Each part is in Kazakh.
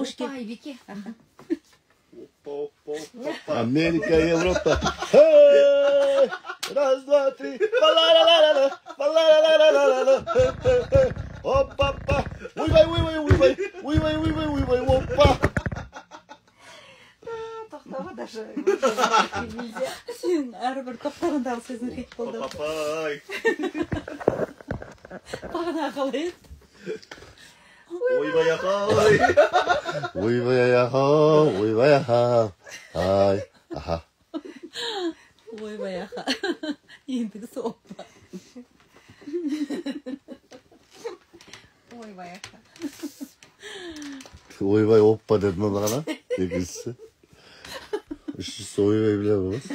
Hoş geldin. Айбеке. Америка, Европа. Hey! Раз, два, три. Балалалала, балалалала. Hoppa, hoppa. Uybay, uybay, uybay. Uybay, uybay, uybay. Hoppa. Тоқтама даже. Сен әрбір тоқтағандағы сөзің рет болды. Папай. Бағана қалай еді? Uybay, ahay. Uybay, aha. Uybay, aha. Ay, aha. Ойбай аха. Ендігісі оппа. Ойбай аха. Ойбай, оппа дедім ғана. Екіншісі. Үшіншісі ойбай біле болмас.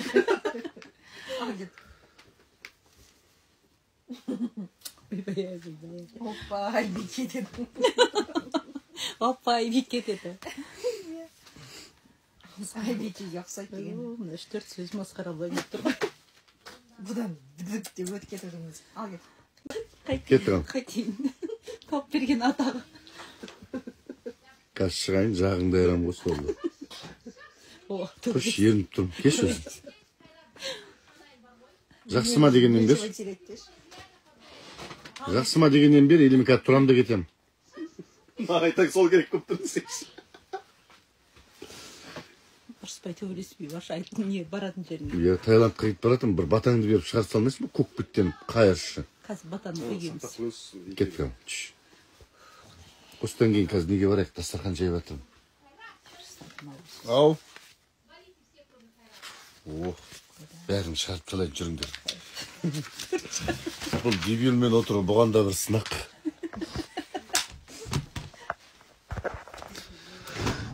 Ойбай ойбай. Опа, айбеке дедім. Оппа айбеке деді. Айбеке ұқсайды деген. Мына 3-4 сөз масқаралай деп тұр. Бұдан бүдік деп өтіп кетіріңіз. Ал кет. Кетті. Қайтейін. Тауып берген атағы. Қазір шығайын жағыңда әрам қос болды. Қош ерініп тұрмын. Кеш өзің. Жақсы ма дегеннен бер. Жақсы ма дегеннен бер, еліме қазір тұрам да кетем. Айтақ сол керек көп тұрсыз. Ұрыспай төбелеспей баш айттың не баратын жеріне. Я Таиландқа кетіп баратым, бір батаңды беріп шығарып салмайсың ба? Көкпеттен қайыршы. Қазір батаны қойгеміз. Кетті. Осыдан кейін қазір неге барайық? Дастархан жайып жатырмын. Ау. Бәрін шығарып салайын жүріңдер. Бұл дебилмен отыру бұған да бір сынақ.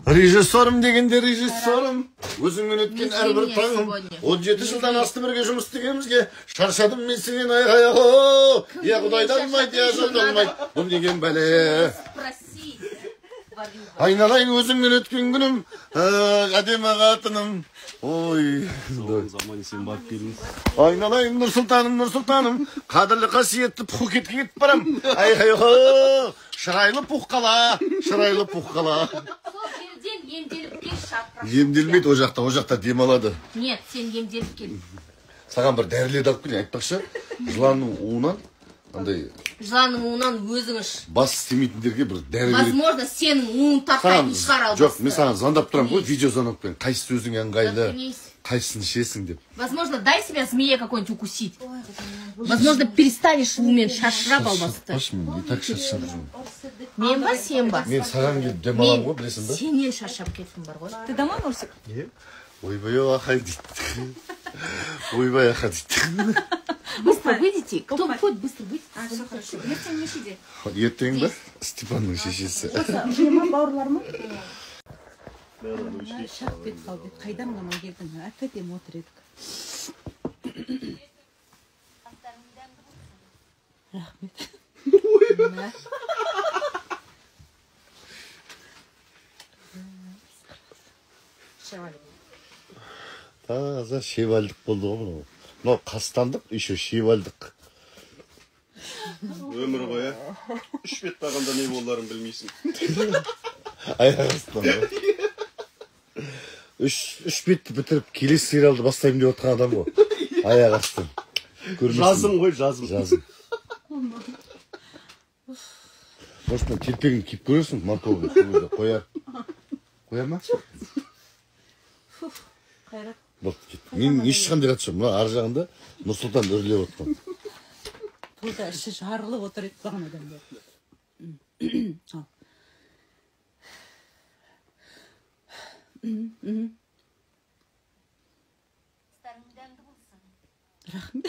Режиссерім дегенде режиссерім. Өзіңмен өткен әрбір таңым. 17 жылдан асты бірге жұмыс істегенімізге шаршадым мен сенен аяқ. Я құдайдан алмайды, я жолдан алмайды. Бұл деген бәле. Айналайын өзіңмен өткен күнім, әдемі қатыным. Ой. Заман сен барып келіңіз. Айналайын Нұрсұлтаным, қадірлі қасиетті Пхукетке кетіп барам. Шырайлы Пухқала. Емделіп кел шапқа. Емделмейді, о жақта демалады. Нет, сен емделіп кел. Саған бір дәрілерді алып келейін, айтпақшы. Жыланның уынан, андай Жыланның уынан өзің іш. бас істемейтіндерге бір дәрі береді. Возможно, сенің уын тартпайтын шығар албасты. Жоқ, мен саған звондап тұрам ғой, видео звонок пен. Қайсысы өзің ыңғайлы, қайсысын ішесің деп. Возможно, дай себя змея какой-нибудь укусить. Возможно, перестанешь умен шашырап албасты. Баш, мен и так шаршап жүрмін. Мен ба, сен ба? Мен саған келіп демалам ғой, білесің ба? Сенен шаршап кеттім бар ғой. Ты дома, Нұрсик? Ойбай ахай дейді. Ойбай аха дейді. Быстро выйдите. Кто выходит, быстро выйдите. Все хорошо. Ертең нешеде? Ертең ба? Степанның шешесі. Жема бауырлар ма? Шақ бет қал бет. Қайдан ғана келдің? Опять ем отыр едік. Рахмет. Таза шевальдық болды ғой бұл. Но қастандық, еще шевальдық. Өмір ғой, 3 бет бағанда не боларын білмейсің. Аяқ астынан ғой. 3 бетті бітіріп келесі сериалды бастаймын деп отқан адам ғой. Аяқ астын. Жазым ғой, жазым. Может, мен телпегін киіп көресің, морковый қояр. Қояр ма? Қайрат. Мен ешқандай қатысы жоқ. Мына ар жағында Нұрсұлтан үрлеп отқан. Бұл да іші жарылып отыр еді бағана адамдар. Рахмет.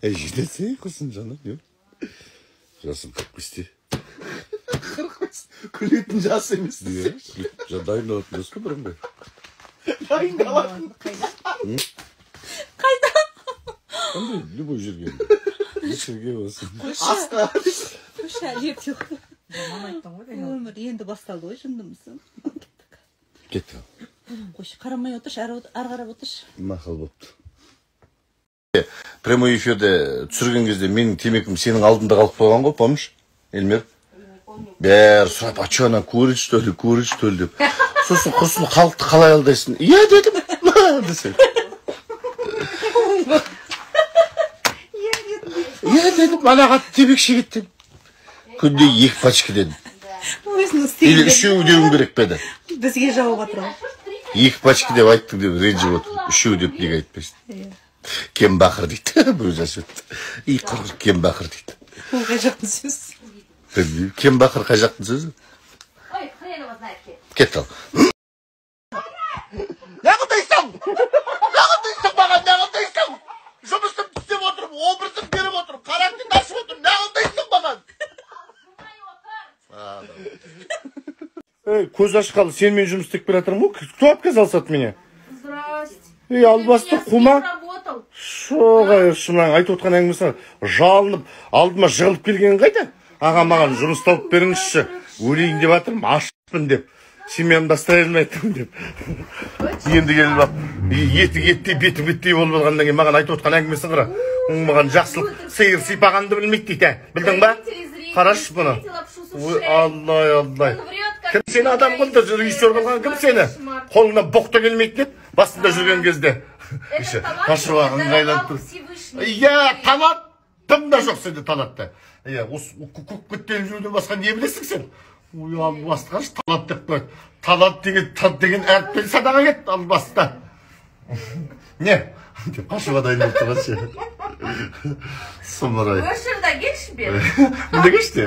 Жидесе құрсын жаным. Жасым 45-те. Күлетін жас емес. Дайындалатын дос қой бірін бе? Дайындалатын. Қайда? Қандай, любой жерге. Жерге болсын. Аста. Қош әлеп жоқ. Өмір енді басталды ғой, жындымысың. Кетті. Қош, қарамай отырш, ары қарап отырш. Мақал бопты. Прямой эфирде түсірген кезде менің темекім сенің алдында қалып қойған ғой, помнишь, Эльмир? бәрі сұрап, а че ана көріш что ли деп. Сосын құрсын халықты қалай алдайсың? Иә дедім. Десең. Иә дедім, анаға тебекші кеттім. Күнде 2 пачка дедім. Или үшеу деуім керек педі. Бізге жауап атырау. 2 пачка деп айттың деп ренжіп отыр. Үшеу деп неге айтпайсың? Кем бақыр дейді. Бір жасы өтті. Құрғыр кем бақыр дейді. Ол қай жақтың сөз? Кем бақыр қай жақтың сөзі? Ой, хрен его знает. Кет ал. Неғылдайсың? Неғылдайсың маған, неғылдайсың? Жұмысым істеп отырып, образым беріп отырып, қараңды ашып отырып, неғылдайсың маған? Көз ашқалы, сен мен жұмыс істеп бератырмын ғой? Кто отказался от меня? Здрасте. Албасты қума. Работал. Шоғай, шымаң айтып отқан әңгімесі жалынып, алдыма жығылып келген қайда? Аға маған жұмыс тауып беріңізші. Өлейін деп атырмын, ашпын деп. Семьямды астай алмайтын деп. Енді келіп бақ, еті беті беттей болып алғаннан кейін маған айтып отқан әңгімесі қыра. Оның маған жақсылық сиыр сипағанды білмейді дейді. Білдің ба? Қарашы бұны. Аллай. Кім сені адам қылды, режиссер болған кім сені? Қолына боқты келмейді деп, басында жүрген кезде. Қашуға ыңғайланып тұр. Иә, талаттым да жоқ сенде талатты. Иә, осы көктен жүруден басқа не білесің сен? Ой, албасты қаршы талат деп қойды. Талат деген әріппен садаға кет, албасты. Не? Қашуға дайын тұрған сен. Сұмырай. Өшірді келші бер. Мұнда кешті?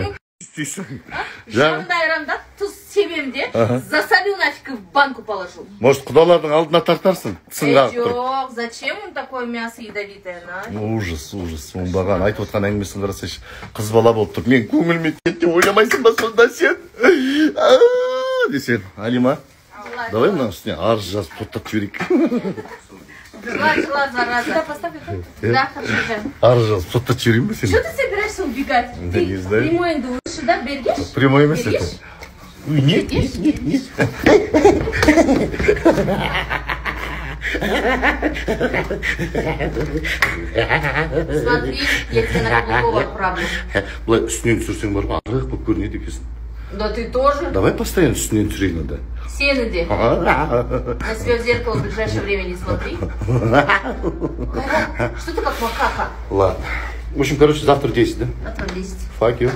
Жанында айранда тұз себемде засолил нафиг в банку положу. Может, құдалардың алдына тартарсың? Жоқ, зачем он такое мясо ядовитое? Ужас. Оңбаған айтып отқан әңгімесін қарасайшы. Қыз бала болып тұр. Мен көңіліме кетті, ойламайсың ба сонда сен? Десен, Алима, давай мына үстіне арыз жазып тоқтап жіберейік. Жила, зараза. Поставь это? Да, хорошо. Арыз жазып тоқтап жіберейін ба сен? Что ты собираешься убегать? Да не знаю. Прямой индуш, да, бергешь? Прямой емес это. Нет. Смотри, я тебе на Каблукова отправлю. Бұлай үстінен түсірсең бар ғой, арық болып көрінеді екенсің. Да ты тоже. Давай постоянно үстінен түсірейін онда. Сен иди. На себя в зеркало в ближайшее время не смотри. Что ты как макака? Ладно. В общем, короче, завтра 10, да? Завтра 10. Fuck you.